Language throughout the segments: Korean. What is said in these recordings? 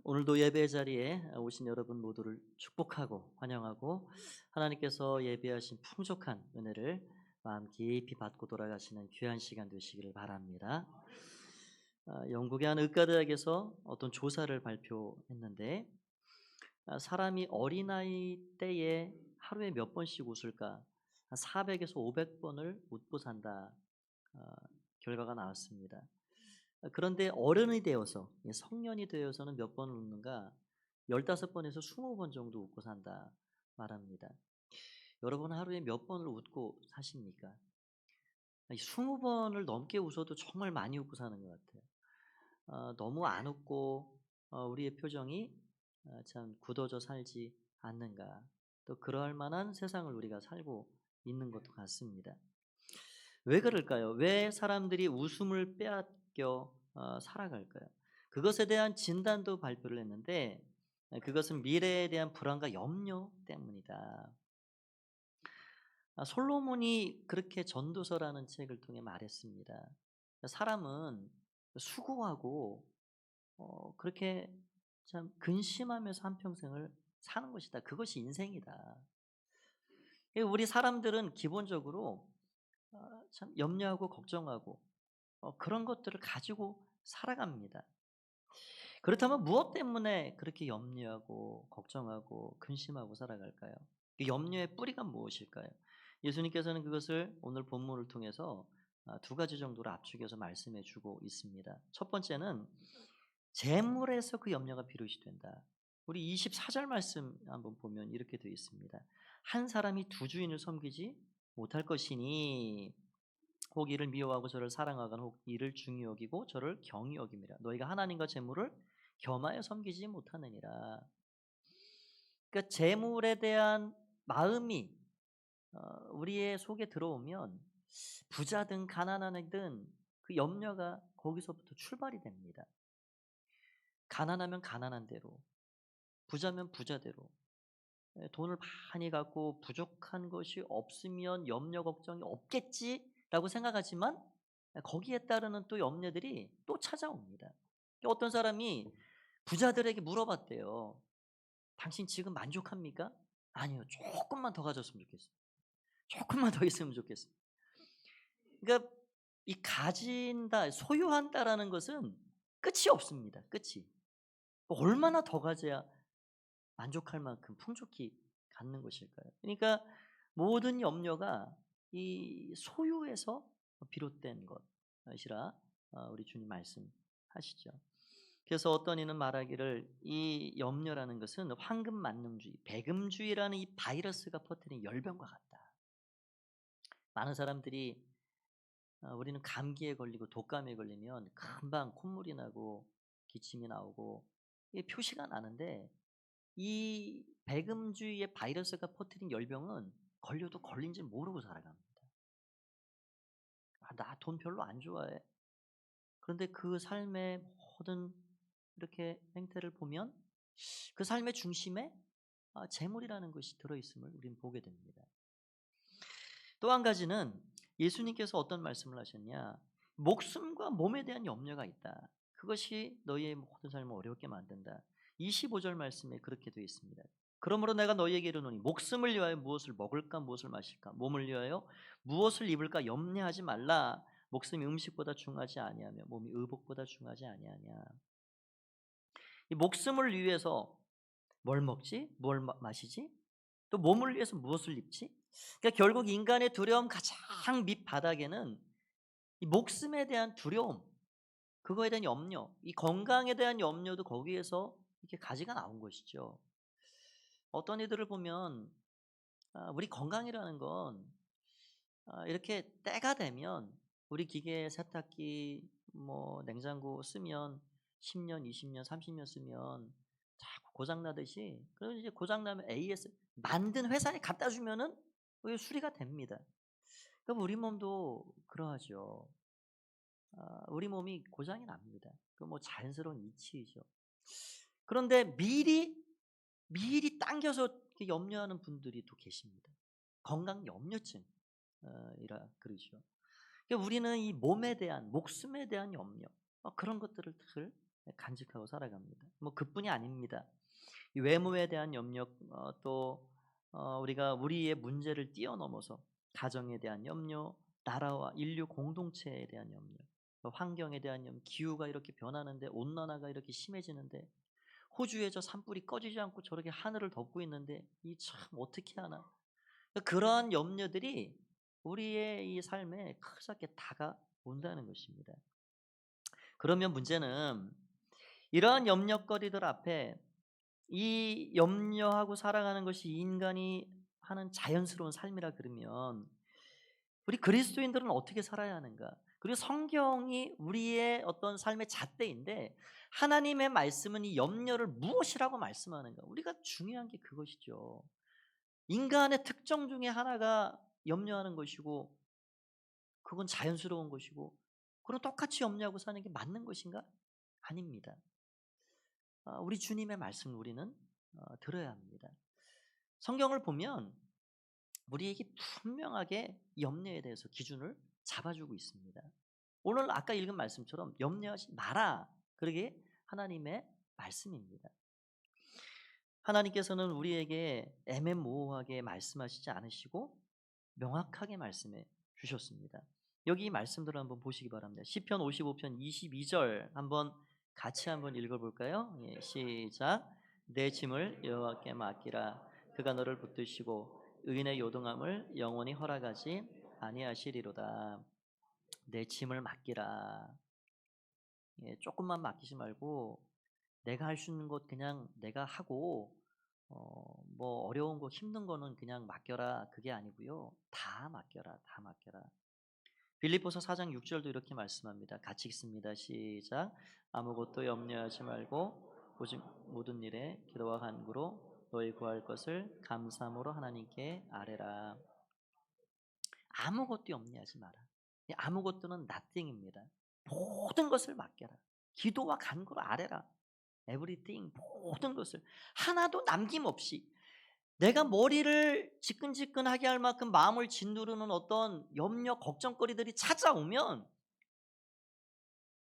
오늘도 예배 자리에 오신 여러분 모두를 축복하고 환영하고 하나님께서 예비하신 풍족한 은혜를 마음 깊이 받고 돌아가시는 귀한 시간 되시기를 바랍니다. 영국의 한 의과대학에서 어떤 조사를 발표했는데 사람이 어린아이 때에 하루에 몇 번씩 웃을까? 한 400에서 500번을 웃고 산다. 어, 결과가 나왔습니다. 그런데 어른이 되어서 성년이 되어서는 몇 번을 웃는가? 15번에서 20번 정도 웃고 산다 말합니다. 여러분 하루에 몇 번을 웃고 사십니까? 20번을 넘게 웃어도 정말 많이 웃고 사는 것 같아요. 너무 안 웃고 우리의 표정이 참 굳어져 살지 않는가? 또 그럴 만한 세상을 우리가 살고 있는 것도 같습니다. 왜 그럴까요? 왜 사람들이 웃음을 빼앗겨 살아갈까요? 그것에 대한 진단도 발표를 했는데 그것은 미래에 대한 불안과 염려 때문이다. 솔로몬이 그렇게 전도서라는 책을 통해 말했습니다. 사람은 수고하고 그렇게 참 근심하면서 한평생을 사는 것이다. 그것이 인생이다. 우리 사람들은 기본적으로 참 염려하고 걱정하고 그런 것들을 가지고 살아갑니다. 그렇다면 무엇 때문에 그렇게 염려하고 걱정하고 근심하고 살아갈까요? 그 염려의 뿌리가 무엇일까요? 예수님께서는 그것을 오늘 본문을 통해서 두 가지 정도로 압축해서 말씀해 주고 있습니다. 첫 번째는 재물에서 그 염려가 비롯이 된다. 우리 24절 말씀 한번 보면 이렇게 되어 있습니다. 한 사람이 두 주인을 섬기지 못할 것이니 혹 이를 미워하고 저를 사랑하거나 혹 이를 중히 여기고 저를 경히 여김이라. 너희가 하나님과 재물을 겸하여 섬기지 못하느니라. 그러니까 재물에 대한 마음이 우리의 속에 들어오면 부자든 가난하든 그 염려가 거기서부터 출발이 됩니다. 가난하면 가난한 대로, 부자면 부자대로, 돈을 많이 갖고 부족한 것이 없으면 염려 걱정이 없겠지라고 생각하지만 거기에 따르는 또 염려들이 또 찾아옵니다. 어떤 사람이 부자들에게 물어봤대요. 당신 지금 만족합니까? 아니요. 조금만 더 가졌으면 좋겠어요. 조금만 더 있으면 좋겠어요. 그러니까 이 가진다, 소유한다라는 것은 끝이 없습니다. 끝이. 얼마나 더 가져야 만족할 만큼 풍족히 갖는 것일까요? 그러니까 모든 염려가 이 소유에서 비롯된 것이라 우리 주님 말씀하시죠. 그래서 어떤 이는 말하기를 이 염려라는 것은 황금 만능주의, 배금주의라는 이 바이러스가 퍼뜨린 열병과 같다. 많은 사람들이 우리는 감기에 걸리고 독감에 걸리면 금방 콧물이 나고 기침이 나오고 이게 표시가 나는데 이 배금주의의 바이러스가 퍼뜨린 열병은 걸려도 걸린 줄 모르고 살아갑니다. 나 돈 별로 안 좋아해. 그런데 그 삶의 모든 이렇게 행태를 보면 그 삶의 중심에 재물이라는 것이 들어있음을 우리는 보게 됩니다. 또 한 가지는 예수님께서 어떤 말씀을 하셨냐. 목숨과 몸에 대한 염려가 있다. 그것이 너희의 모든 삶을 어렵게 만든다. 25절 말씀에 그렇게 되어 있습니다. 그러므로 내가 너희에게 이르노니 목숨을 위하여 무엇을 먹을까 무엇을 마실까 몸을 위하여 무엇을 입을까 염려하지 말라. 목숨이 음식보다 중하지 아니하며 몸이 의복보다 중하지 아니하냐. 이 목숨을 위해서 뭘 먹지? 뭘 마시지? 또 몸을 위해서 무엇을 입지? 그러니까 결국 인간의 두려움 가장 밑바닥에는 이 목숨에 대한 두려움, 그거에 대한 염려, 이 건강에 대한 염려도 거기에서 이렇게 가지가 나온 것이죠. 어떤 이들을 보면 우리 건강이라는 건 이렇게 때가 되면 우리 기계 세탁기 뭐 냉장고 쓰면 10년, 20년, 30년 쓰면 자꾸 고장 나듯이 그럼 이제 고장 나면 AS 만든 회사에 갖다 주면은 그게 수리가 됩니다. 그럼 우리 몸도 그러하죠. 우리 몸이 고장이 납니다. 그 뭐 자연스러운 이치이죠. 그런데 미리 당겨서 이렇게 염려하는 분들이 또 계십니다. 건강 염려증 이라 그러죠. 그러니까 우리는 이 몸에 대한, 목숨에 대한 염려, 그런 것들을 늘 간직하고 살아갑니다. 뭐 그뿐이 아닙니다. 이 외모에 대한 염려, 또 우리가 우리의 문제를 뛰어넘어서 가정에 대한 염려, 나라와 인류 공동체에 대한 염려, 또 환경에 대한 염려, 기후가 이렇게 변하는데, 온난화가 이렇게 심해지는데, 호주에 저 산불이 꺼지지 않고 저렇게 하늘을 덮고 있는데 이 참 어떻게 하나. 그런 염려들이 우리의 이 삶에 크게 다가온다는 것입니다. 그러면 문제는 이러한 염려거리들 앞에 이 염려하고 살아가는 것이 인간이 하는 자연스러운 삶이라 그러면 우리 그리스도인들은 어떻게 살아야 하는가? 그리고 성경이 우리의 어떤 삶의 잣대인데, 하나님의 말씀은 이 염려를 무엇이라고 말씀하는가? 우리가 중요한 게 그것이죠. 인간의 특성 중에 하나가 염려하는 것이고, 그건 자연스러운 것이고, 그럼 똑같이 염려하고 사는 게 맞는 것인가? 아닙니다. 우리 주님의 말씀을 우리는 들어야 합니다. 성경을 보면 우리에게 분명하게 염려에 대해서 기준을 잡아주고 있습니다. 오늘 아까 읽은 말씀처럼 염려하지 마라, 그러게 하나님의 말씀입니다. 하나님께서는 우리에게 애매모호하게 말씀하시지 않으시고 명확하게 말씀해 주셨습니다. 여기 이 말씀들을 한번 보시기 바랍니다. 시편 55편 22절 한번 같이 한번 읽어볼까요? 예, 시작. 내 짐을 여호와께 맡기라. 그가 너를 붙드시고 의인의 요동함을 영원히 허락하지 아니하시리로다. 내 짐을 맡기라. 예, 조금만 맡기지 말고 내가 할 수 있는 것 그냥 내가 하고, 뭐 어려운 거 힘든 거는 그냥 맡겨라, 그게 아니고요. 다 맡겨라, 다 맡겨라. 빌립보서 4장 6절도 이렇게 말씀합니다. 같이 읽습니다. 시작. 아무것도 염려하지 말고 오직 모든 일에 기도와 간구로 너희 구할 것을 감사함으로 하나님께 아뢰라. 아무것도 염려하지 마라. 이 아무것도는 nothing입니다. 모든 것을 맡겨라. 기도와 간구로 아뢰라. everything, 모든 것을 하나도 남김없이, 내가 머리를 지끈지끈하게 할 만큼 마음을 짓누르는 어떤 염려, 걱정거리들이 찾아오면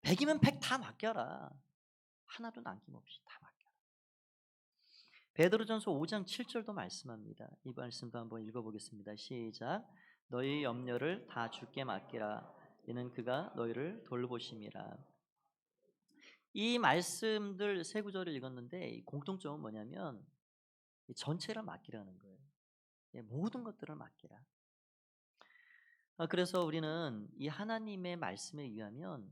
100이면 100 다 맡겨라. 하나도 남김없이 다 맡겨라. 베드로전서 5장 7절도 말씀합니다. 이 말씀도 한번 읽어보겠습니다. 시작. 너희 염려를 다 주께 맡기라. 이는 그가 너희를 돌보심이라. 이 말씀들 세 구절을 읽었는데 공통점은 뭐냐면 전체를 맡기라는 거예요. 모든 것들을 맡기라. 그래서 우리는 이 하나님의 말씀에 의하면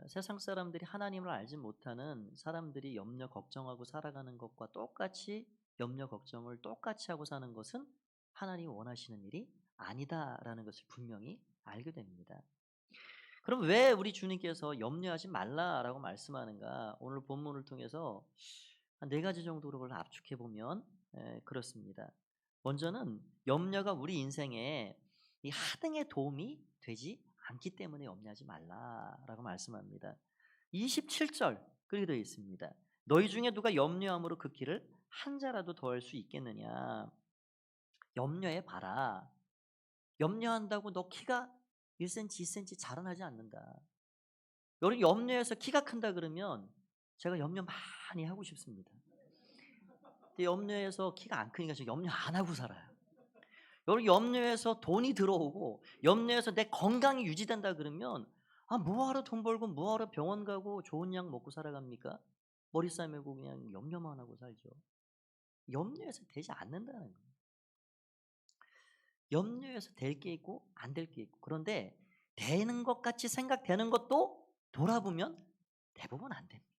세상 사람들이 하나님을 알지 못하는 사람들이 염려 걱정하고 살아가는 것과 똑같이 염려 걱정을 똑같이 하고 사는 것은 하나님이 원하시는 일이 아니다라는 것을 분명히 알게 됩니다. 그럼 왜 우리 주님께서 염려하지 말라라고 말씀하는가? 오늘 본문을 통해서 한 4가지 정도로 그걸 압축해 보면 그렇습니다. 먼저는 염려가 우리 인생에 이 하등의 도움이 되지 않기 때문에 염려하지 말라라고 말씀합니다. 27절 그렇게 되어 있습니다. 너희 중에 누가 염려함으로 그 길을 한 자라도 더할 수 있겠느냐? 염려해 봐라. 염려한다고 너 키가 1cm, 2cm 자라나지 않는다. 여러분 염려해서 키가 큰다 그러면 제가 염려 많이 하고 싶습니다. 근데 염려해서 키가 안 크니까 저 염려 안 하고 살아요. 여러분 염려해서 돈이 들어오고 염려해서 내 건강이 유지된다 그러면 뭐하러 돈 벌고 뭐하러 병원 가고 좋은 약 먹고 살아갑니까? 머리 싸매고 그냥 염려만 하고 살죠. 염려해서 되지 않는다는 거예요. 염려해서 될 게 있고 안 될 게 있고, 그런데 되는 것 같이 생각되는 것도 돌아보면 대부분 안 됩니다.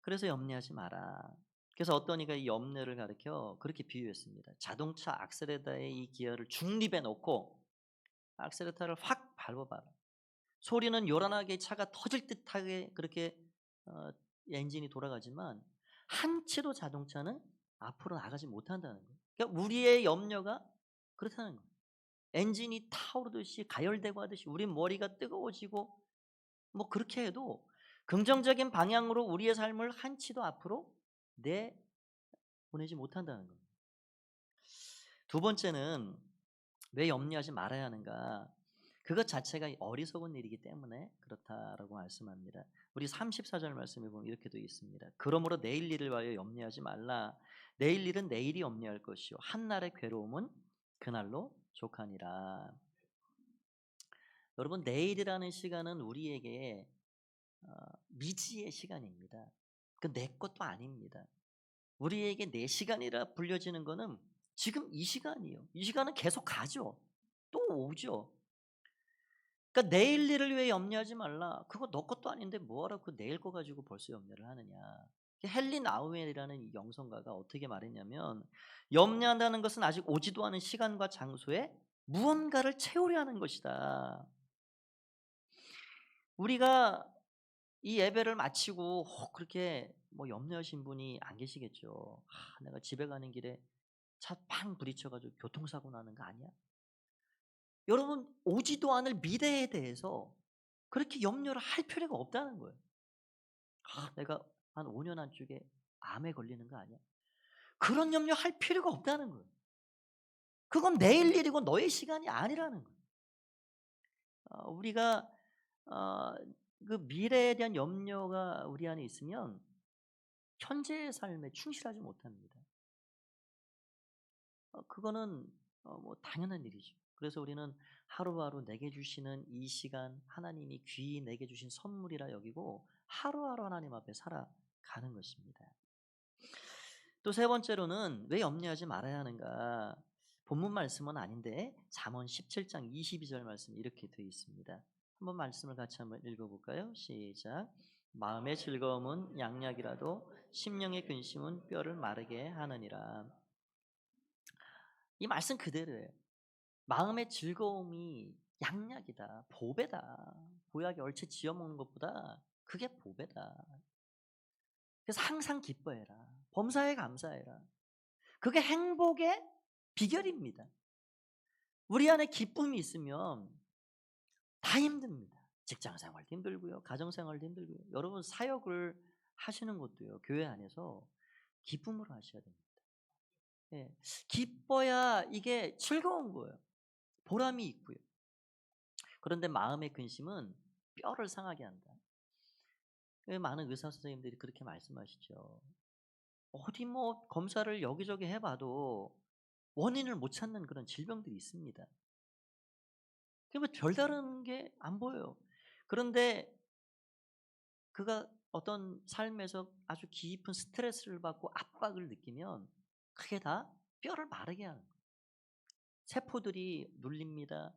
그래서 염려하지 마라. 그래서 어떤 이가 이 염려를 가리켜 그렇게 비유했습니다. 자동차 악셀레터의 이 기어를 중립에 놓고 악셀레터를 확 밟아봐라. 소리는 요란하게 차가 터질 듯하게 그렇게 어, 엔진이 돌아가지만 한치도 자동차는 앞으로 나가지 못한다는 거예요. 그러니까 우리의 염려가 그렇다는 거예요. 엔진이 타오르듯이 가열되고 하듯이 우리 머리가 뜨거워지고 뭐 그렇게 해도 긍정적인 방향으로 우리의 삶을 한치도 앞으로 내 보내지 못한다는 겁니다. 두 번째는 왜 염려하지 말아야 하는가? 그것 자체가 어리석은 일이기 때문에 그렇다라고 말씀합니다. 우리 34절 말씀에 보면 이렇게 되어 있습니다. 그러므로 내일 일을 위하여 염려하지 말라. 내일 일은 내일이 염려할 것이요 한날의 괴로움은 그날로 족하니라. 여러분, 내일이라는 시간은 우리에게 미지의 시간입니다. 그 내 것도 아닙니다. 우리에게 내 시간이라 불려지는 거는 지금 이 시간이요. 이 시간은 계속 가죠. 또 오죠. 그러니까 내일 일을 위해 염려하지 말라. 그거 너 것도 아닌데 뭐하러 그 내일 거 가지고 벌써 염려를 하느냐. 헨리 나우엘이라는 이 영성가가 어떻게 말했냐면, 염려한다는 것은 아직 오지도 않은 시간과 장소에 무언가를 채우려 하는 것이다. 우리가 이 예배를 마치고 그렇게 뭐 염려하신 분이 안 계시겠죠. 내가 집에 가는 길에 차 팡 부딪혀 가지고 교통사고 나는 거 아니야? 여러분, 오지도 않을 미래에 대해서 그렇게 염려를 할 필요가 없다는 거예요. 내가 한 5년 안쪽에 암에 걸리는 거 아니야? 그런 염려할 필요가 없다는 거예요. 그건 내일 일이고 너의 시간이 아니라는 거예요. 우리가 어 그 미래에 대한 염려가 우리 안에 있으면 현재의 삶에 충실하지 못합니다. 그거는 뭐 당연한 일이죠. 그래서 우리는 하루하루 내게 주시는 이 시간 하나님이 귀히 내게 주신 선물이라 여기고 하루하루 하나님 앞에 살아가는 것입니다. 또 세 번째로는 왜 염려하지 말아야 하는가? 본문 말씀은 아닌데 잠언 17장 22절 말씀 이렇게 되어 있습니다. 한번 말씀을 같이 한번 읽어볼까요? 시작. 마음의 즐거움은 양약이라도 심령의 근심은 뼈를 마르게 하느니라. 이 말씀 그대로예요. 마음의 즐거움이 양약이다, 보배다. 보약에 얼채 지어 먹는 것보다 그게 보배다. 그래서 항상 기뻐해라. 범사에 감사해라. 그게 행복의 비결입니다. 우리 안에 기쁨이 있으면 다 힘듭니다. 직장 생활도 힘들고요. 가정 생활도 힘들고요. 여러분, 사역을 하시는 것도요. 교회 안에서 기쁨으로 하셔야 됩니다. 예. 기뻐야 이게 즐거운 거예요. 보람이 있고요. 그런데 마음의 근심은 뼈를 상하게 한다. 많은 의사 선생님들이 그렇게 말씀하시죠. 어디 뭐 검사를 여기저기 해봐도 원인을 못 찾는 그런 질병들이 있습니다. 그러면 별다른 게 안 보여요. 그런데 그가 어떤 삶에서 아주 깊은 스트레스를 받고 압박을 느끼면 그게 다 뼈를 마르게 하는 거예요. 세포들이 눌립니다.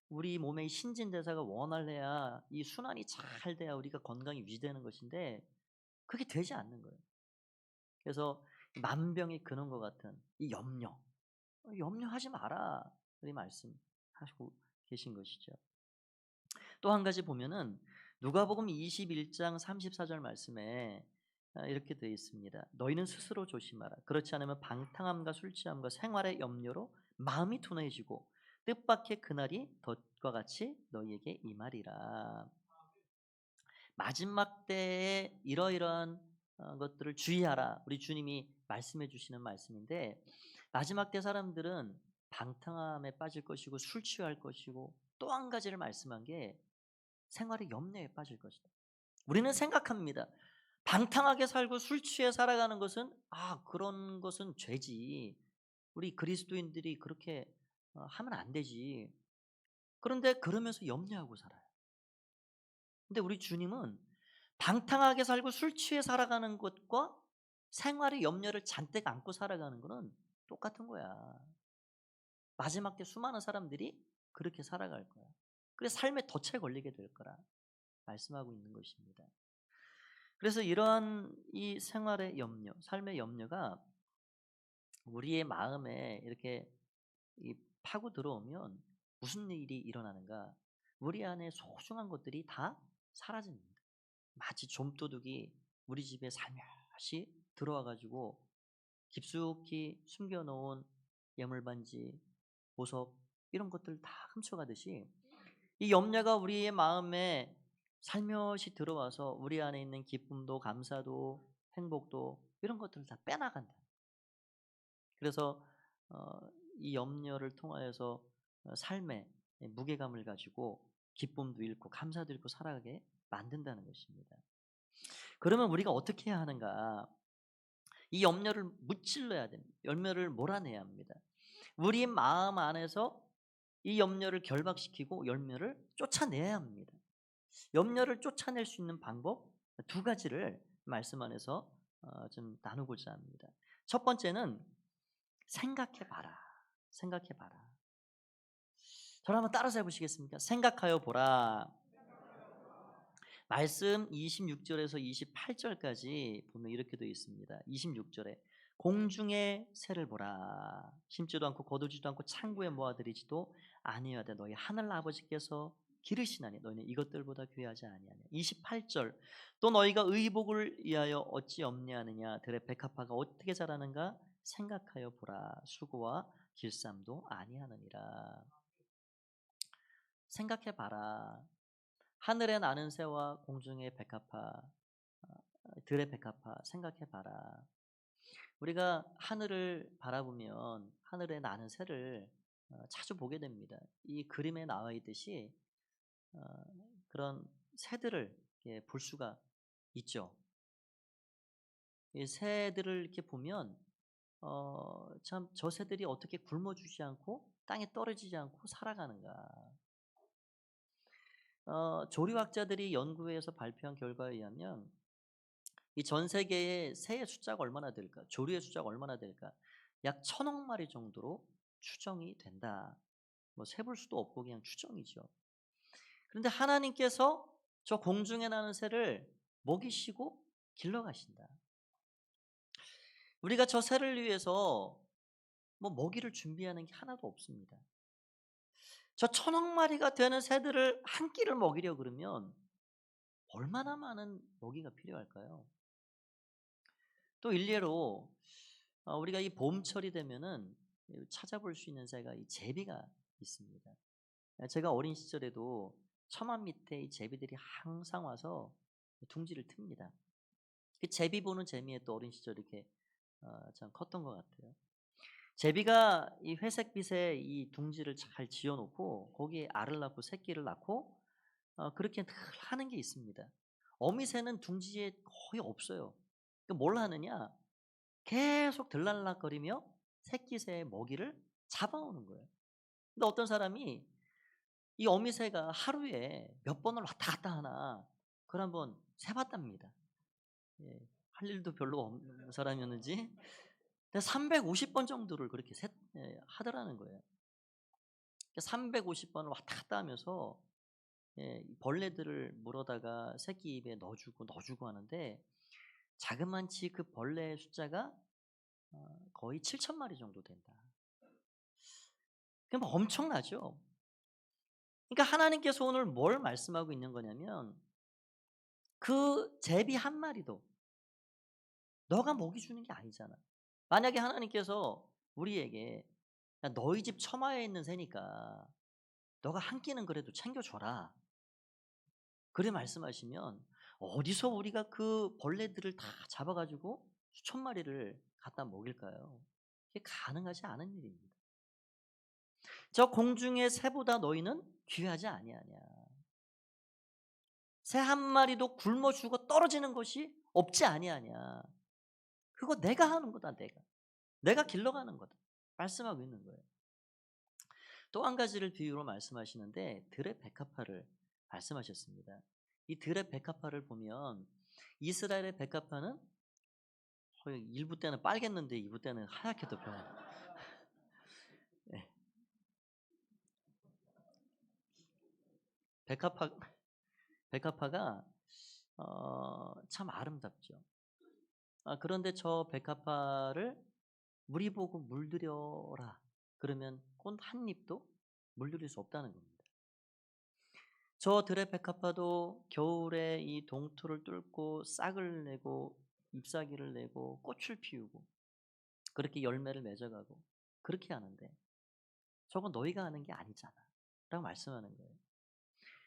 우리 몸의 신진대사가 원활해야 이 순환이 잘 돼야 우리가 건강이 유지되는 것인데 그게 되지 않는 거예요. 그래서 만병의 근원과 같은 이 염려, 염려하지 마라. 이 말씀하시고 계신 것이죠. 또 한 가지 보면은 누가복음 21장 34절 말씀에 이렇게 되어 있습니다. 너희는 스스로 조심하라. 그렇지 않으면 방탕함과 술 취함과 생활의 염려로 마음이 둔해지고 뜻밖의 그날이 덫과 같이 너희에게 임하리라. 마지막 때에 이러이러한 것들을 주의하라. 우리 주님이 말씀해 주시는 말씀인데, 마지막 때 사람들은 방탕함에 빠질 것이고 술 취할 것이고 또 한 가지를 말씀한 게 생활의 염려에 빠질 것이다. 우리는 생각합니다. 방탕하게 살고 술 취해 살아가는 것은 그런 것은 죄지. 우리 그리스도인들이 그렇게 하면 안 되지. 그런데 그러면서 염려하고 살아요. 근데 우리 주님은 방탕하게 살고 술 취해 살아가는 것과 생활의 염려를 잔뜩 안고 살아가는 것은 똑같은 거야. 마지막 때 수많은 사람들이 그렇게 살아갈 거야. 그래서 삶에 덫에 걸리게 될 거라 말씀하고 있는 것입니다. 그래서 이러한 이 생활의 염려, 삶의 염려가 우리의 마음에 이렇게 파고 들어오면 무슨 일이 일어나는가? 우리 안에 소중한 것들이 다 사라집니다. 마치 좀도둑이 우리 집에 살며시 들어와 가지고 깊숙이 숨겨놓은 예물반지, 보석 이런 것들 다 훔쳐가듯이 이 염려가 우리의 마음에 살며시 들어와서 우리 안에 있는 기쁨도 감사도 행복도 이런 것들을 다 빼나간다. 그래서 이 염려를 통하여서 삶에 무게감을 가지고 기쁨도 잃고 감사도 잃고 살아가게 만든다는 것입니다. 그러면 우리가 어떻게 해야 하는가? 이 염려를 무찔러야 됩니다. 염려를 몰아내야 합니다. 우리 마음 안에서 이 염려를 결박시키고 염려를 쫓아내야 합니다. 염려를 쫓아낼 수 있는 방법 두 가지를 말씀 안에서 좀 나누고자 합니다. 첫 번째는 생각해 봐라. 생각해 봐라. 저를 한번 따라서 해보시겠습니까? 생각하여 보라. 말씀 26절에서 28절까지 보면 이렇게 되어 있습니다. 26절에 공중의 새를 보라. 심지도 않고 거두지도 않고 창고에 모아들이지도 아니하되 너희 하늘 아버지께서 기르시나니 너희는 이것들보다 귀하지 아니하냐. 28절 또 너희가 의복을 위하여 어찌 없냐느냐. 들의 백합화가 어떻게 자라는가 생각하여 보라. 수고와 길쌈도 아니하느니라. 생각해 봐라. 하늘에 나는 새와 공중의 백합화, 들의 백합화 생각해 봐라. 우리가 하늘을 바라보면 하늘에 나는 새를 자주 보게 됩니다. 이 그림에 나와 있듯이 어, 그런 새들을 볼 수가 있죠. 이 새들을 이렇게 보면 참 저 새들이 어떻게 굶어 죽지 않고 땅에 떨어지지 않고 살아가는가. 조류학자들이 연구해서 발표한 결과에 의하면 이 전 세계의 새의 숫자가 얼마나 될까? 조류의 숫자가 얼마나 될까? 약 1,000억 마리 정도로 추정이 된다. 뭐 세볼 수도 없고 그냥 추정이죠. 그런데 하나님께서 저 공중에 나는 새를 먹이시고 길러 가신다. 우리가 저 새를 위해서 뭐 먹이를 준비하는 게 하나도 없습니다. 저 1,000억 마리가 되는 새들을 한 끼를 먹이려 그러면 얼마나 많은 먹이가 필요할까요? 또 일례로 우리가 이 봄철이 되면은 찾아볼 수 있는 새가 이 제비가 있습니다. 제가 어린 시절에도 처마 밑에 이 제비들이 항상 와서 둥지를 틉니다. 그 제비 보는 재미에 또 어린 시절 이렇게 참 컸던 것 같아요. 제비가 이 회색빛의 이 둥지를 잘 지어놓고 거기에 알을 낳고 새끼를 낳고 그렇게 늘 하는 게 있습니다. 어미새는 둥지에 거의 없어요. 그러니까 뭘 하느냐? 계속 들락날락거리며 새끼새의 먹이를 잡아오는 거예요. 근데 어떤 사람이 이 어미새가 하루에 몇 번을 왔다 갔다 하나 그걸 한번 세봤답니다. 예, 할 일도 별로 없는 사람이었는지 350번 정도를 그렇게 하더라는 거예요. 350번을 왔다 갔다 하면서 벌레들을 물어다가 새끼 입에 넣어주고 하는데 자그만치 그 벌레의 숫자가 거의 7천 마리 정도 된다. 그럼 엄청나죠. 그러니까 하나님께서 오늘 뭘 말씀하고 있는 거냐면 그 제비 한 마리도 너가 먹이 주는 게 아니잖아. 만약에 하나님께서 우리에게 야, 너희 집 처마에 있는 새니까 너가 한 끼는 그래도 챙겨줘라. 그래 말씀하시면 어디서 우리가 그 벌레들을 다 잡아가지고 수천 마리를 갖다 먹일까요? 이게 가능하지 않은 일입니다. 저 공중의 새보다 너희는 귀하지 아니하냐. 새 한 마리도 굶어 죽어 떨어지는 것이 없지 아니하냐. 그거 내가 하는 거다. 내가 길러가는 거다. 말씀하고 있는 거예요. 또 한 가지를 비유로 말씀하시는데 들의 백합화를 말씀하셨습니다. 이 들의 백합화를 보면 이스라엘의 백합화는 1부 때는 빨갰는데 2부 때는 하얗게 또 변해요. 네. 백합화, 백합화가 참 아름답죠. 그런데 저 백합화를 무리 보고 물들여라. 그러면 꽃 한 잎도 물들일 수 없다는 겁니다. 저 들의 백합화도 겨울에 이 동토를 뚫고 싹을 내고 잎사귀를 내고 꽃을 피우고 그렇게 열매를 맺어가고 그렇게 하는데 저건 너희가 하는 게 아니잖아 라고 말씀하는 거예요.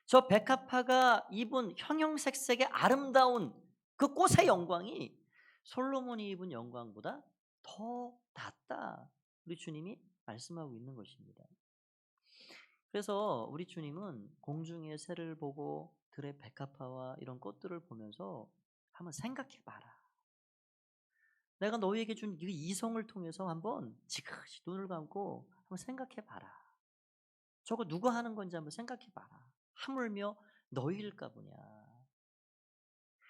저 백합화가 입은 형형색색의 아름다운 그 꽃의 영광이 솔로몬이 입은 영광보다 더 낫다. 우리 주님이 말씀하고 있는 것입니다. 그래서 우리 주님은 공중의 새를 보고 들의 백합화와 이런 꽃들을 보면서 한번 생각해 봐라. 내가 너희에게 준 이 이성을 통해서 한번 지그시 눈을 감고 한번 생각해 봐라. 저거 누가 하는 건지 한번 생각해 봐라. 하물며 너희일까 보냐.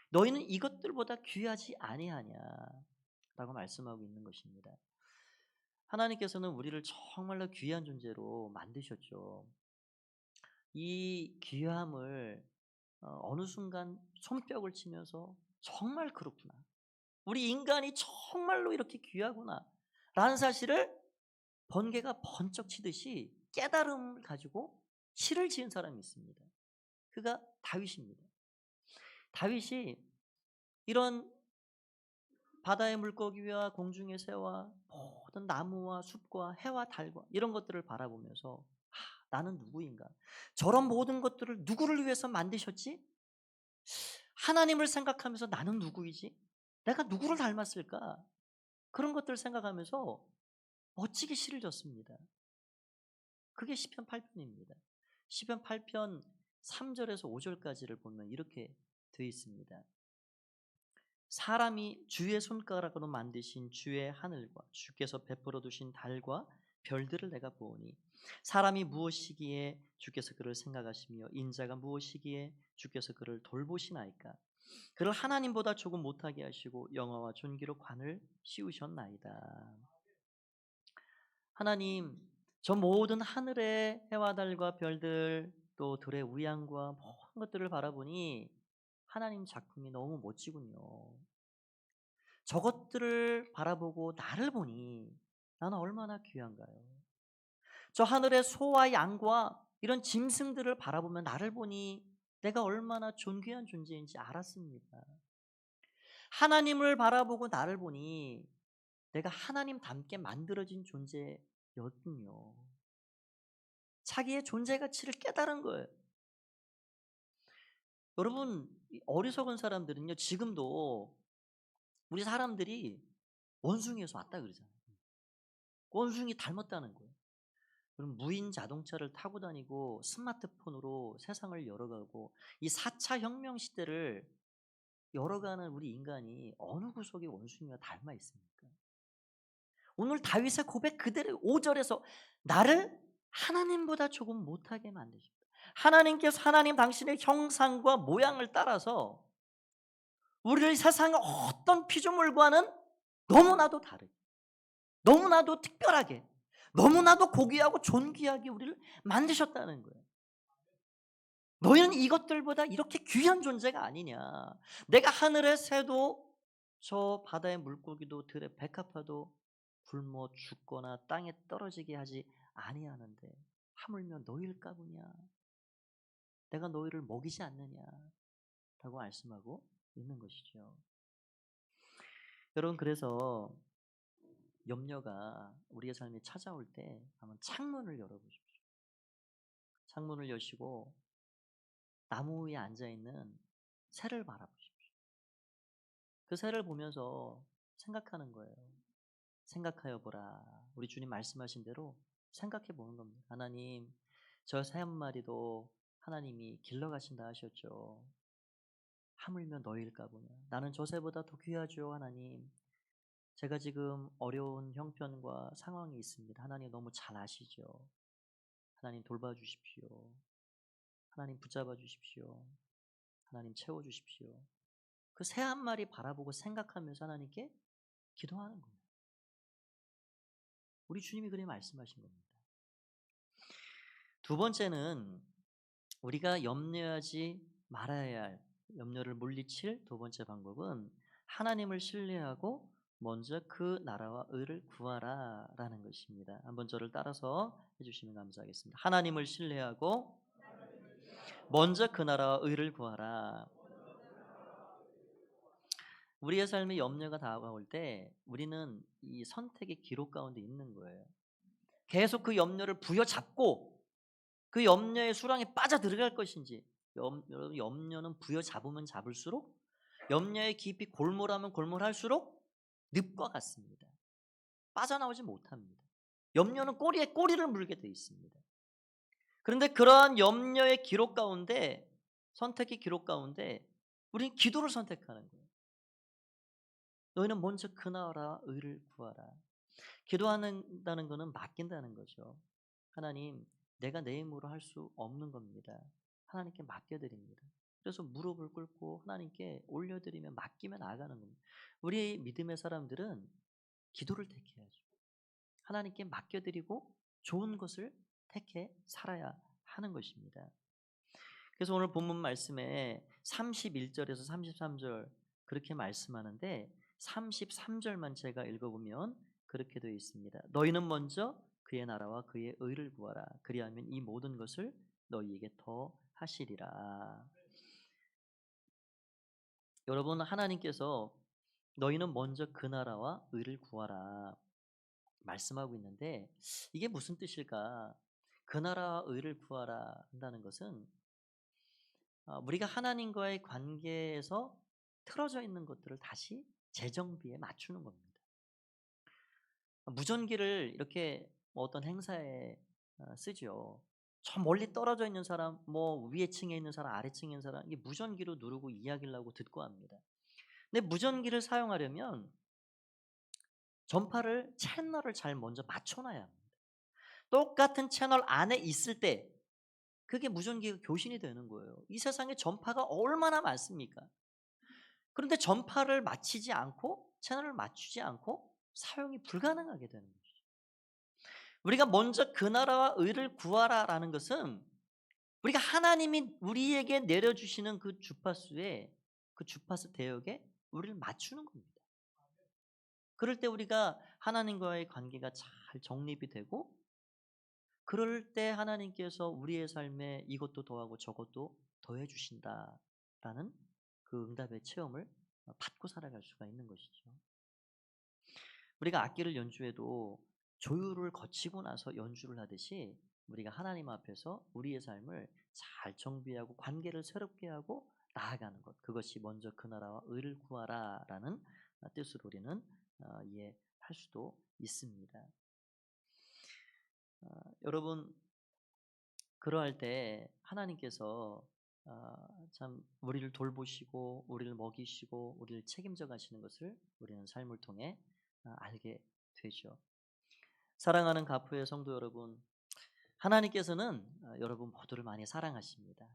너희는 이것들보다 귀하지 아니하냐라고 말씀하고 있는 것입니다. 하나님께서는 우리를 정말로 귀한 존재로 만드셨죠. 이 귀함을 어느 순간 손뼉을 치면서 '정말 그렇구나. 우리 인간이 정말로 이렇게 귀하구나.' 라는 사실을 번개가 번쩍 치듯이 깨달음을 가지고 시를 지은 사람이 있습니다. 그가 다윗입니다. 다윗이 이런 바다의 물고기와 공중의 새와 모든 나무와 숲과 해와 달과 이런 것들을 바라보면서 '나는 누구인가? 저런 모든 것들을 누구를 위해서 만드셨지? 하나님을 생각하면서 '나는 누구이지? 내가 누구를 닮았을까?' 그런 것들을 생각하면서 멋지게 시를 졌습니다. 그게 시편 8편입니다. 시편 8편 3절에서 5절까지를 보면 이렇게 되어 있습니다. 사람이 주의 손가락으로 만드신 주의 하늘과 주께서 베풀어 두신 달과 별들을 내가 보오니 사람이 무엇이기에 주께서 그를 생각하시며 인자가 무엇이기에 주께서 그를 돌보시나이까. 그를 하나님보다 조금 못하게 하시고 영화와 존귀로 관을 씌우셨나이다. 하나님, 저 모든 하늘의 해와 달과 별들 또 들의 우양과 모든 것들을 바라보니 하나님 작품이 너무 멋지군요. 저것들을 바라보고 나를 보니 나는 얼마나 귀한가요? 저 하늘의 소와 양과 이런 짐승들을 바라보면 나를 보니 내가 얼마나 존귀한 존재인지 알았습니다. 하나님을 바라보고 나를 보니 내가 하나님답게 만들어진 존재였군요. 자기의 존재 가치를 깨달은 거예요. 여러분, 어리석은 사람들은요, 지금도 우리 사람들이 원숭이에서 왔다 그러잖아요. 원숭이 닮았다는 거예요. 그럼 무인 자동차를 타고 다니고 스마트폰으로 세상을 열어가고 이 4차 혁명 시대를 열어가는 우리 인간이 어느 구석에 원숭이와 닮아 있습니까? 오늘 다윗의 고백 그대로 5절에서 나를 하나님보다 조금 못하게 만드십니다. 하나님께서 하나님 당신의 형상과 모양을 따라서 우리를 세상의 어떤 피조물과는 너무나도 다르게, 너무나도 특별하게, 너무나도 고귀하고 존귀하게 우리를 만드셨다는 거예요. 너희는 이것들보다 이렇게 귀한 존재가 아니냐. 내가 하늘의 새도 저 바다의 물고기도 들의 백합화도 굶어 죽거나 땅에 떨어지게 하지 아니하는데 하물며 너희일까 보냐. 내가 너희를 먹이지 않느냐라고 말씀하고 있는 것이죠. 여러분, 그래서 염려가 우리의 삶에 찾아올 때 한번 창문을 열어보십시오. 창문을 여시고 나무 위에 앉아있는 새를 바라보십시오. 그 새를 보면서 생각하는 거예요. 생각하여 보라. 우리 주님 말씀하신 대로 생각해 보는 겁니다. 하나님, 저 새 한 마리도 하나님이 길러가신다 하셨죠. 하물며 너희일까 보냐. 나는 저 새보다 더 귀하죠, 하나님. 제가 지금 어려운 형편과 상황이 있습니다. 하나님 너무 잘 아시죠. 하나님 돌봐주십시오. 하나님 붙잡아 주십시오. 하나님 채워주십시오. 그 새 한 마리 바라보고 생각하면서 하나님께 기도하는 겁니다. 우리 주님이 그렇게 말씀하신 겁니다. 두 번째는 우리가 염려하지 말아야 할, 염려를 물리칠 두 번째 방법은 하나님을 신뢰하고 먼저 그 나라와 의를 구하라 라는 것입니다. 한번 저를 따라서 해주시면 감사하겠습니다. 하나님을 신뢰하고 먼저 그 나라와 의를 구하라. 우리의 삶에 염려가 다가올 때 우리는 이 선택의 기록 가운데 있는 거예요. 계속 그 염려를 부여잡고 그 염려의 수렁에 빠져 들어갈 것인지, 여러분, 염려는 부여잡으면 잡을수록 염려에 깊이 골몰하면 골몰할수록 늪과 같습니다. 빠져나오지 못합니다. 염려는 꼬리에 꼬리를 물게 돼 있습니다. 그런데 그러한 염려의 기록 가운데, 선택의 기록 가운데 우리는 기도를 선택하는 거예요. 너희는 먼저 그 나라와 의를 구하라. 기도한다는 것은 맡긴다는 거죠. 하나님, 내가 내 힘으로 할 수 없는 겁니다. 하나님께 맡겨드립니다. 그래서 무릎을 꿇고 하나님께 올려드리며 맡기며 나아가는 겁니다. 우리 믿음의 사람들은 기도를 택해야죠. 하나님께 맡겨드리고 좋은 것을 택해 살아야 하는 것입니다. 그래서 오늘 본문 말씀에 31절에서 33절 그렇게 말씀하는데, 33절만 제가 읽어보면 그렇게 되어 있습니다. 너희는 먼저 그의 나라와 그의 의를 구하라. 그리하면 이 모든 것을 너희에게 더 하시리라. 여러분, 하나님께서 너희는 먼저 그 나라와 의를 구하라 말씀하고 있는데, 이게 무슨 뜻일까? 그 나라와 의를 구하라 한다는 것은 우리가 하나님과의 관계에서 틀어져 있는 것들을 다시 재정비에 맞추는 겁니다. 무전기를 이렇게 어떤 행사에 쓰죠. 저 멀리 떨어져 있는 사람, 뭐 위에 층에 있는 사람, 아래 층에 있는 사람, 이게 무전기로 누르고 이야기를 하고 듣고 합니다. 근데 무전기를 사용하려면 전파를, 채널을 잘 먼저 맞춰놔야 합니다. 똑같은 채널 안에 있을 때 그게 무전기가 교신이 되는 거예요. 이 세상에 전파가 얼마나 많습니까? 그런데 전파를 맞추지 않고, 채널을 맞추지 않고 사용이 불가능하게 되는 것이죠. 우리가 먼저 그 나라와 의를 구하라라는 것은 우리가 하나님이 우리에게 내려주시는 그 주파수에, 그 주파수 대역에 우리를 맞추는 겁니다. 그럴 때 우리가 하나님과의 관계가 잘 정립이 되고, 그럴 때 하나님께서 우리의 삶에 이것도 더하고 저것도 더해 주신다라는 그 응답의 체험을 받고 살아갈 수가 있는 것이죠. 우리가 악기를 연주해도 조율을 거치고 나서 연주를 하듯이, 우리가 하나님 앞에서 우리의 삶을 잘 정비하고 관계를 새롭게 하고 나아가는 것, 그것이 먼저 그 나라와 의를 구하라라는 뜻으로 우리는 이해할 수도 있습니다. 여러분, 그러할 때 하나님께서 참 우리를 돌보시고 우리를 먹이시고 우리를 책임져 가시는 것을 우리는 삶을 통해 알게 되죠. 사랑하는 가프의 성도 여러분, 하나님께서는 여러분 모두를 많이 사랑하십니다.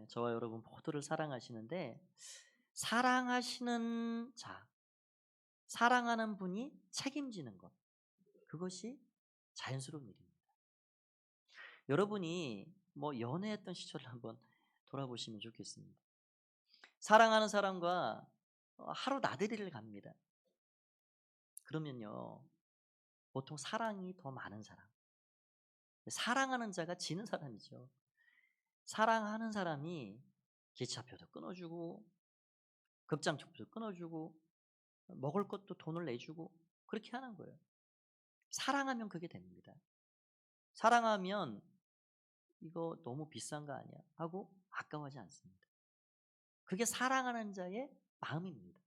저와 여러분 모두를 사랑하시는데, 사랑하시는 자, 사랑하는 분이 책임지는 것, 그것이 자연스러운 일입니다. 여러분이 뭐 연애했던 시절을 한번 돌아보시면 좋겠습니다. 사랑하는 사람과 하루 나들이를 갑니다. 그러면요, 보통 사랑이 더 많은 사람, 사랑하는 자가 지는 사람이죠. 사랑하는 사람이 기차표도 끊어주고 급장촉도 끊어주고 먹을 것도 돈을 내주고 그렇게 하는 거예요. 사랑하면 그게 됩니다. 사랑하면 이거 너무 비싼 거 아니야 하고 아까워하지 않습니다. 그게 사랑하는 자의 마음입니다.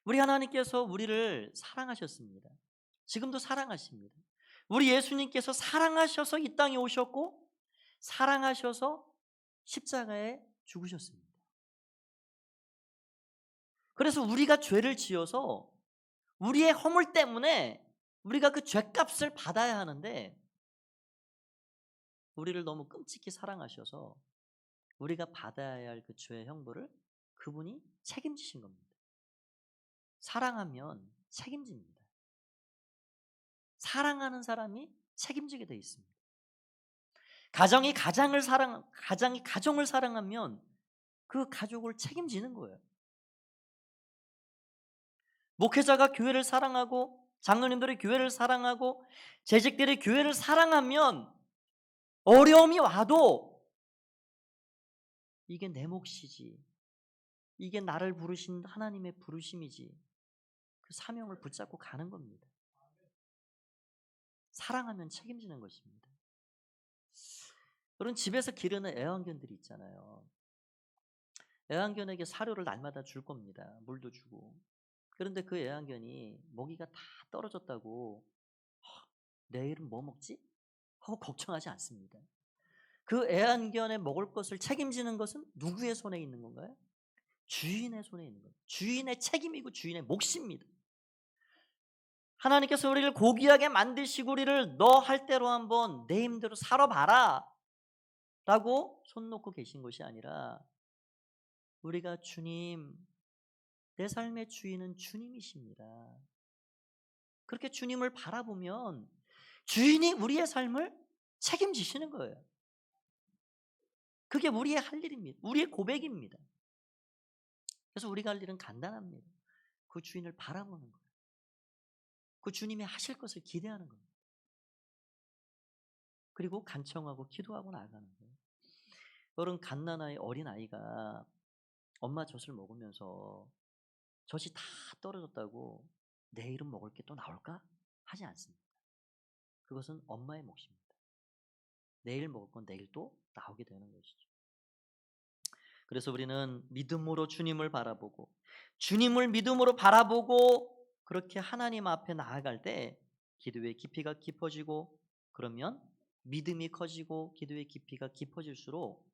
우리 하나님께서 우리를 사랑하셨습니다. 지금도 사랑하십니다. 우리 예수님께서 사랑하셔서 이 땅에 오셨고, 사랑하셔서 십자가에 죽으셨습니다. 그래서 우리가 죄를 지어서 우리의 허물 때문에 우리가 그 죄값을 받아야 하는데, 우리를 너무 끔찍히 사랑하셔서 우리가 받아야 할 그 죄의 형벌을 그분이 책임지신 겁니다. 사랑하면 책임집니다. 사랑하는 사람이 책임지게 되어 있습니다. 가정이 가정을 사랑하면 그 가족을 책임지는 거예요. 목회자가 교회를 사랑하고 장로님들이 교회를 사랑하고 재직들이 교회를 사랑하면 어려움이 와도 이게 내 몫이지, 이게 나를 부르신 하나님의 부르심이지, 그 사명을 붙잡고 가는 겁니다. 사랑하면 책임지는 것입니다. 여러분, 집에서 기르는 애완견들이 있잖아요. 애완견에게 사료를 날마다 줄 겁니다. 물도 주고. 그런데 그 애완견이 먹이가 다 떨어졌다고 내일은 뭐 먹지? 하고 걱정하지 않습니다. 그 애완견에 먹을 것을 책임지는 것은 누구의 손에 있는 건가요? 주인의 손에 있는 거예요. 주인의 책임이고 주인의 몫입니다. 하나님께서 우리를 고귀하게 만드시고 우리를 너 할 대로 한번 내 힘대로 살아봐라 라고 손 놓고 계신 것이 아니라, 우리가 주님, 내 삶의 주인은 주님이십니다. 그렇게 주님을 바라보면 주인이 우리의 삶을 책임지시는 거예요. 그게 우리의 할 일입니다. 우리의 고백입니다. 그래서 우리가 할 일은 간단합니다. 그 주인을 바라보는 거예요. 그 주님이 하실 것을 기대하는 겁니다. 그리고 간청하고 기도하고 나아가는 거예요. 여러분, 갓난아이 어린아이가 엄마 젖을 먹으면서 젖이 다 떨어졌다고 내일은 먹을 게 또 나올까? 하지 않습니다. 그것은 엄마의 몫입니다. 내일 먹을 건 내일 또 나오게 되는 것이죠. 그래서 우리는 믿음으로 주님을 바라보고, 주님을 믿음으로 바라보고 그렇게 하나님 앞에 나아갈 때 기도의 깊이가 깊어지고, 그러면 믿음이 커지고 기도의 깊이가 깊어질수록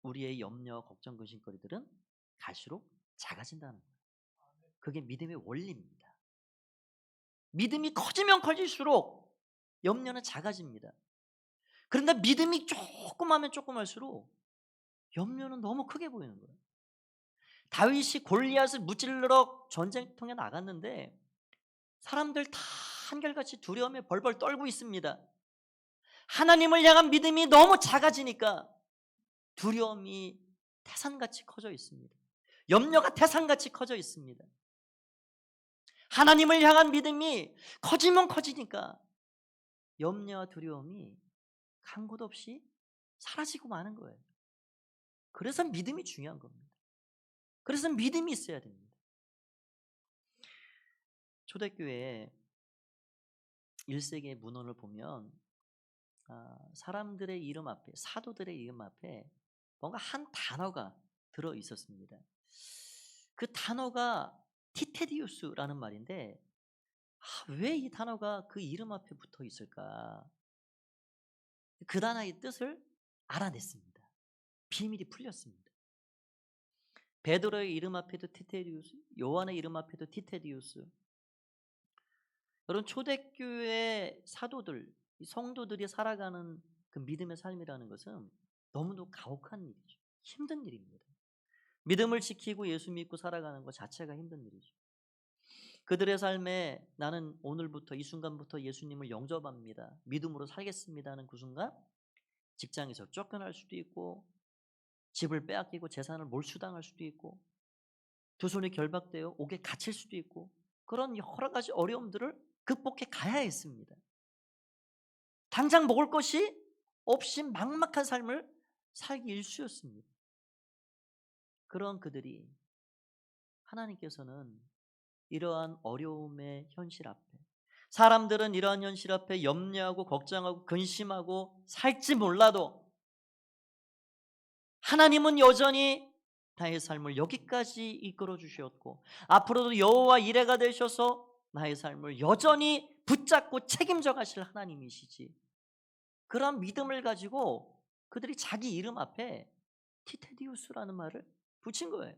우리의 염려, 걱정, 근심거리들은 갈수록 작아진다는 거예요. 그게 믿음의 원리입니다. 믿음이 커지면 커질수록 염려는 작아집니다. 그런데 믿음이 조금하면 조금할수록 염려는 너무 크게 보이는 거예요. 다윗이 골리앗을 무찔러러 전쟁통에 나갔는데 사람들 다 한결같이 두려움에 벌벌 떨고 있습니다. 하나님을 향한 믿음이 너무 작아지니까 두려움이 태산같이 커져 있습니다. 염려가 태산같이 커져 있습니다. 하나님을 향한 믿음이 커지면 커지니까 염려와 두려움이 간 곳 없이 사라지고 마는 거예요. 그래서 믿음이 중요한 겁니다. 그래서 믿음이 있어야 됩니다. 초대교회 1세기의 문헌을 보면 사람들의 이름 앞에, 사도들의 이름 앞에 뭔가 한 단어가 들어 있었습니다. 그 단어가 티테디우스라는 말인데, 왜 이 단어가 그 이름 앞에 붙어 있을까? 그 단어의 뜻을 알아냈습니다. 비밀이 풀렸습니다. 베드로의 이름 앞에도 티테디우스, 요한의 이름 앞에도 티테디우스. 여러분, 초대교회 사도들, 성도들이 살아가는 그 믿음의 삶이라는 것은 너무도 가혹한 일이죠. 힘든 일입니다. 믿음을 지키고 예수 믿고 살아가는 것 자체가 힘든 일이죠. 그들의 삶에 나는 오늘부터, 이 순간부터 예수님을 영접합니다, 믿음으로 살겠습니다 하는 그 순간 직장에서 쫓겨날 수도 있고, 집을 빼앗기고 재산을 몰수당할 수도 있고, 두 손이 결박되어 옥에 갇힐 수도 있고, 그런 여러 가지 어려움들을 극복해 가야 했습니다. 당장 먹을 것이 없이 막막한 삶을 살기 일쑤였습니다. 그런 그들이, 하나님께서는 이러한 어려움의 현실 앞에, 사람들은 이러한 현실 앞에 염려하고 걱정하고 근심하고 살지 몰라도 하나님은 여전히 나의 삶을 여기까지 이끌어 주셨고, 앞으로도 여호와 이레가 되셔서 나의 삶을 여전히 붙잡고 책임져 가실 하나님이시지. 그런 믿음을 가지고 그들이 자기 이름 앞에 티테디우스라는 말을 붙인 거예요.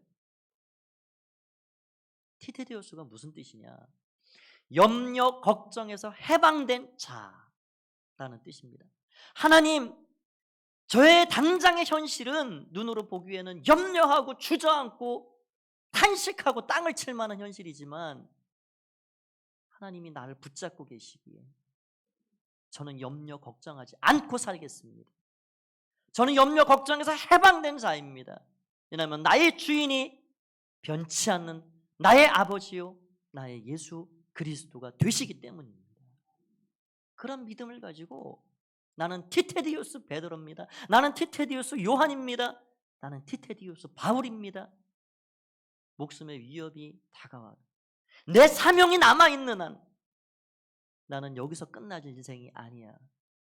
티테디우스가 무슨 뜻이냐? 염려 걱정에서 해방된 자라는 뜻입니다. 하나님, 저의 당장의 현실은 눈으로 보기에는 염려하고 주저앉고 탄식하고 땅을 칠 만한 현실이지만, 하나님이 나를 붙잡고 계시기에 저는 염려 걱정하지 않고 살겠습니다. 저는 염려 걱정에서 해방된 자입니다. 왜냐하면 나의 주인이 변치 않는 나의 아버지요 나의 예수 그리스도가 되시기 때문입니다. 그런 믿음을 가지고 나는 티테디우스 베드로입니다, 나는 티테디우스 요한입니다, 나는 티테디우스 바울입니다. 목숨의 위협이 다가와 내 사명이 남아있는 한 나는 여기서 끝나는 인생이 아니야.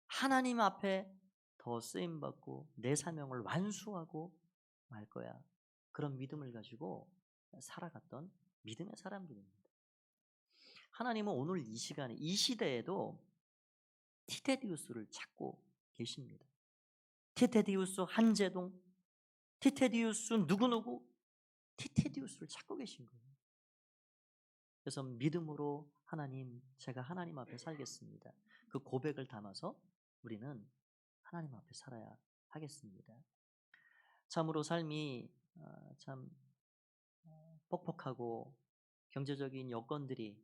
하나님 앞에 더 쓰임받고 내 사명을 완수하고 말 거야. 그런 믿음을 가지고 살아갔던 믿음의 사람들입니다. 하나님은 오늘 이 시간에, 이 시대에도 티테디우스를 찾고 계십니다. 티테디우스 한재동, 티테디우스 누구누구, 티테디우스를 찾고 계신 거예요. 그래서 믿음으로 하나님, 제가 하나님 앞에 살겠습니다. 그 고백을 담아서 우리는 하나님 앞에 살아야 하겠습니다. 참으로 삶이 참 뻑뻑하고 경제적인 여건들이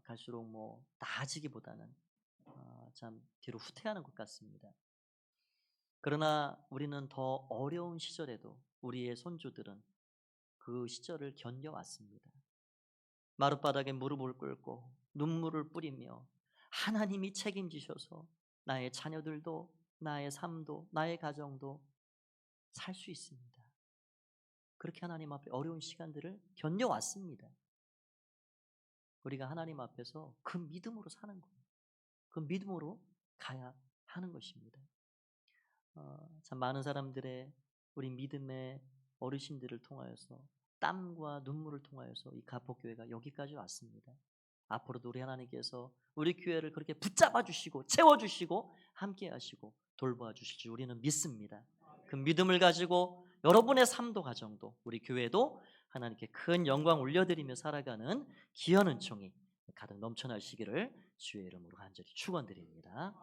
갈수록 뭐 나아지기보다는 참 뒤로 후퇴하는 것 같습니다. 그러나 우리는 더 어려운 시절에도 우리의 손주들은 그 시절을 견뎌왔습니다. 마룻바닥에 무릎을 꿇고 눈물을 뿌리며 하나님이 책임지셔서 나의 자녀들도, 나의 삶도, 나의 가정도 살 수 있습니다. 그렇게 하나님 앞에 어려운 시간들을 견뎌왔습니다. 우리가 하나님 앞에서 그 믿음으로 사는 거예요. 그 믿음으로 가야 하는 것입니다. 참 많은 사람들의 우리 믿음의 어르신들을 통하여서 땀과 눈물을 통하여서 이 가포교회가 여기까지 왔습니다. 앞으로도 우리 하나님께서 우리 교회를 그렇게 붙잡아 주시고 채워주시고 함께 하시고 돌보아 주실 줄 우리는 믿습니다. 그 믿음을 가지고 여러분의 삶도 가정도 우리 교회도 하나님께 큰 영광 올려드리며 살아가는 귀한 은총이 가득 넘쳐나시기를 주의 이름으로 간절히 축원드립니다.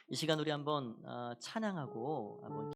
이 시간 우리 한번 찬양하고 한번